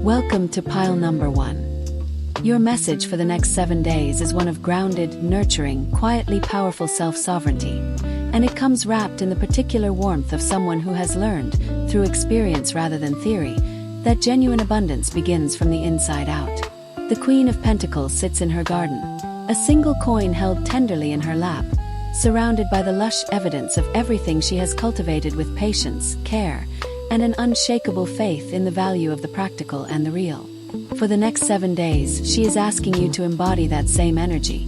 Welcome to pile number 1. Your message for the next 7 days is one of grounded, nurturing, quietly powerful self-sovereignty, and it comes wrapped in the particular warmth of someone who has learned, through experience rather than theory, that genuine abundance begins from the inside out. The Queen of Pentacles sits in her garden, a single coin held tenderly in her lap, surrounded by the lush evidence of everything she has cultivated with patience, care, and an unshakable faith in the value of the practical and the real. For the next 7 days, she is asking you to embody that same energy,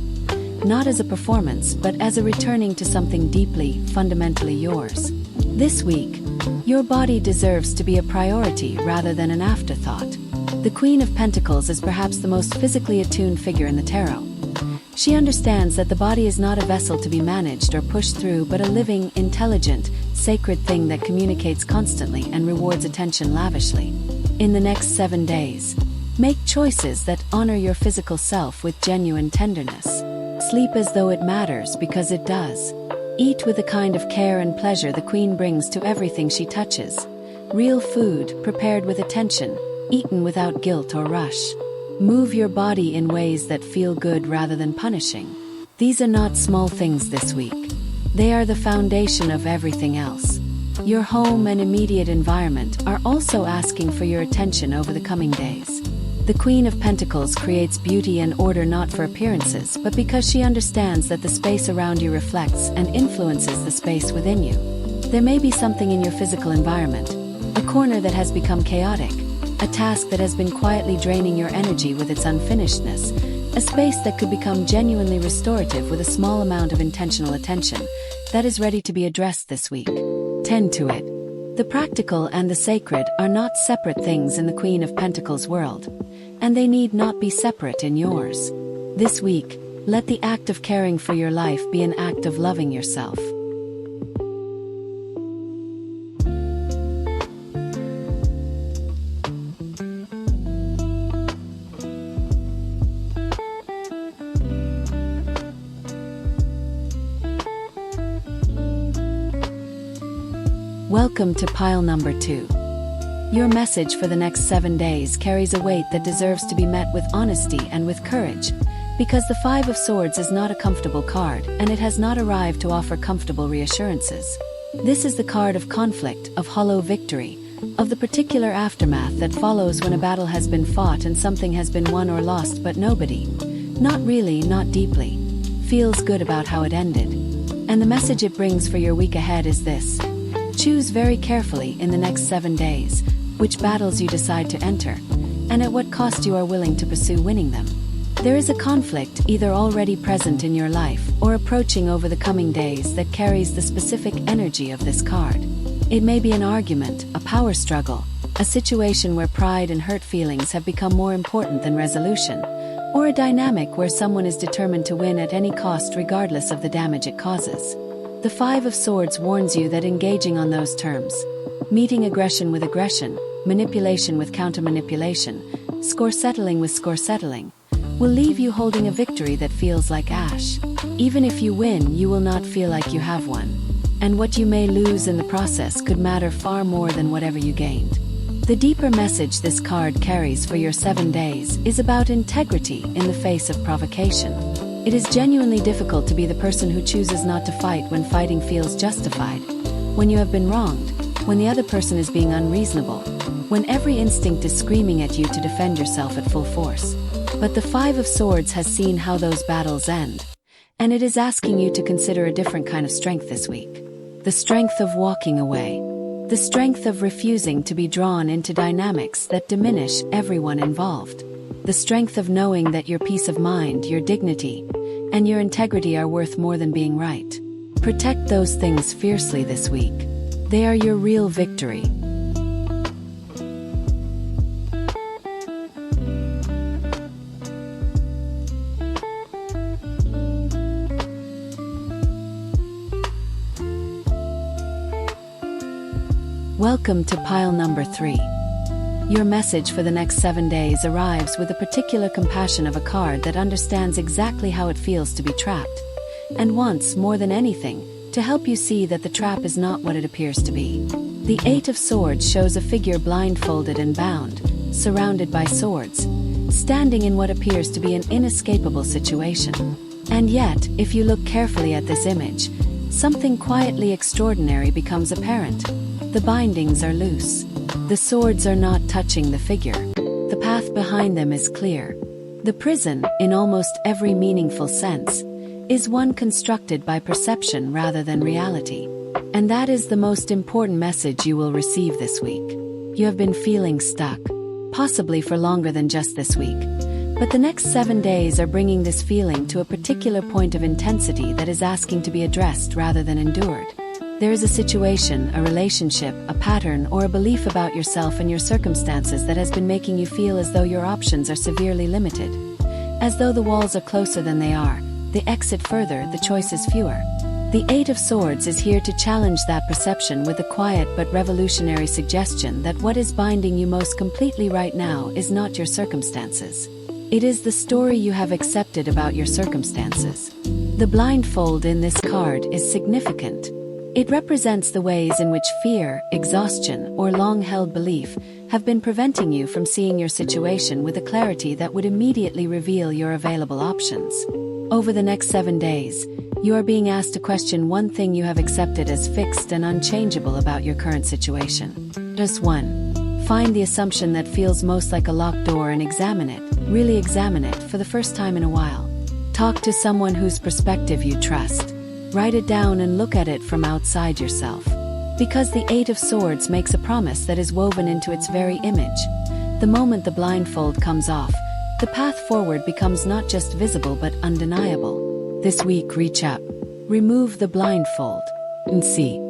not as a performance, but as a returning to something deeply, fundamentally yours. This week, your body deserves to be a priority rather than an afterthought. The Queen of Pentacles is perhaps the most physically attuned figure in the tarot. She understands that the body is not a vessel to be managed or pushed through, but a living, intelligent, sacred thing that communicates constantly and rewards attention lavishly. In the next 7 days, make choices that honor your physical self with genuine tenderness. Sleep as though it matters, because it does. Eat with the kind of care and pleasure the Queen brings to everything she touches. Real food, prepared with attention, eaten without guilt or rush. Move your body in ways that feel good rather than punishing. These are not small things this week. They are the foundation of everything else. Your home and immediate environment are also asking for your attention over the coming days. The Queen of Pentacles creates beauty and order not for appearances, but because she understands that the space around you reflects and influences the space within you. There may be something in your physical environment, a corner that has become chaotic, a task that has been quietly draining your energy with its unfinishedness, a space that could become genuinely restorative with a small amount of intentional attention that is ready to be addressed this week. Tend to it. The practical and the sacred are not separate things in the Queen of Pentacles world, and they need not be separate in yours. This week, let the act of caring for your life be an act of loving yourself. Welcome to pile number 2. Your message for the next 7 days carries a weight that deserves to be met with honesty and with courage, because the 5 of Swords is not a comfortable card, and it has not arrived to offer comfortable reassurances. This is the card of conflict, of hollow victory, of the particular aftermath that follows when a battle has been fought and something has been won or lost, but nobody, not really, not deeply, feels good about how it ended. And the message it brings for your week ahead is this: choose very carefully in the next 7 days which battles you decide to enter, and at what cost you are willing to pursue winning them. There is a conflict either already present in your life or approaching over the coming days that carries the specific energy of this card. It may be an argument, a power struggle, a situation where pride and hurt feelings have become more important than resolution, or a dynamic where someone is determined to win at any cost regardless of the damage it causes. The 5 of Swords warns you that engaging on those terms, meeting aggression with aggression, manipulation with counter-manipulation, score settling with score settling, will leave you holding a victory that feels like ash. Even if you win, you will not feel like you have won, and what you may lose in the process could matter far more than whatever you gained. The deeper message this card carries for your 7 days is about integrity in the face of provocation. It is genuinely difficult to be the person who chooses not to fight when fighting feels justified, when you have been wronged, when the other person is being unreasonable, when every instinct is screaming at you to defend yourself at full force. But the 5 of Swords has seen how those battles end, and it is asking you to consider a different kind of strength this week. The strength of walking away. The strength of refusing to be drawn into dynamics that diminish everyone involved. The strength of knowing that your peace of mind, your dignity, and your integrity are worth more than being right. Protect those things fiercely this week. They are your real victory. Welcome to pile number 3. Your message for the next 7 days arrives with a particular compassion of a card that understands exactly how it feels to be trapped, and wants, more than anything, to help you see that the trap is not what it appears to be. The 8 of Swords shows a figure blindfolded and bound, surrounded by swords, standing in what appears to be an inescapable situation. And yet, if you look carefully at this image, something quietly extraordinary becomes apparent. The bindings are loose. The swords are not touching the figure. The path behind them is clear. The prison, in almost every meaningful sense, is one constructed by perception rather than reality. And that is the most important message you will receive this week. You have been feeling stuck, possibly for longer than just this week. But the next 7 days are bringing this feeling to a particular point of intensity that is asking to be addressed rather than endured. There is a situation, a relationship, a pattern, or a belief about yourself and your circumstances that has been making you feel as though your options are severely limited. As though the walls are closer than they are, the exit further, the choice is fewer. The Eight of Swords is here to challenge that perception with a quiet but revolutionary suggestion that what is binding you most completely right now is not your circumstances. It is the story you have accepted about your circumstances. The blindfold in this card is significant. It represents the ways in which fear, exhaustion, or long-held belief have been preventing you from seeing your situation with a clarity that would immediately reveal your available options. Over the next 7 days, you are being asked to question one thing you have accepted as fixed and unchangeable about your current situation. Just 1. Find the assumption that feels most like a locked door and examine it, really examine it for the first time in a while. Talk to someone whose perspective you trust. Write it down and look at it from outside yourself. Because the Eight of Swords makes a promise that is woven into its very image. The moment the blindfold comes off, the path forward becomes not just visible but undeniable. This week, reach up. Remove the blindfold and see.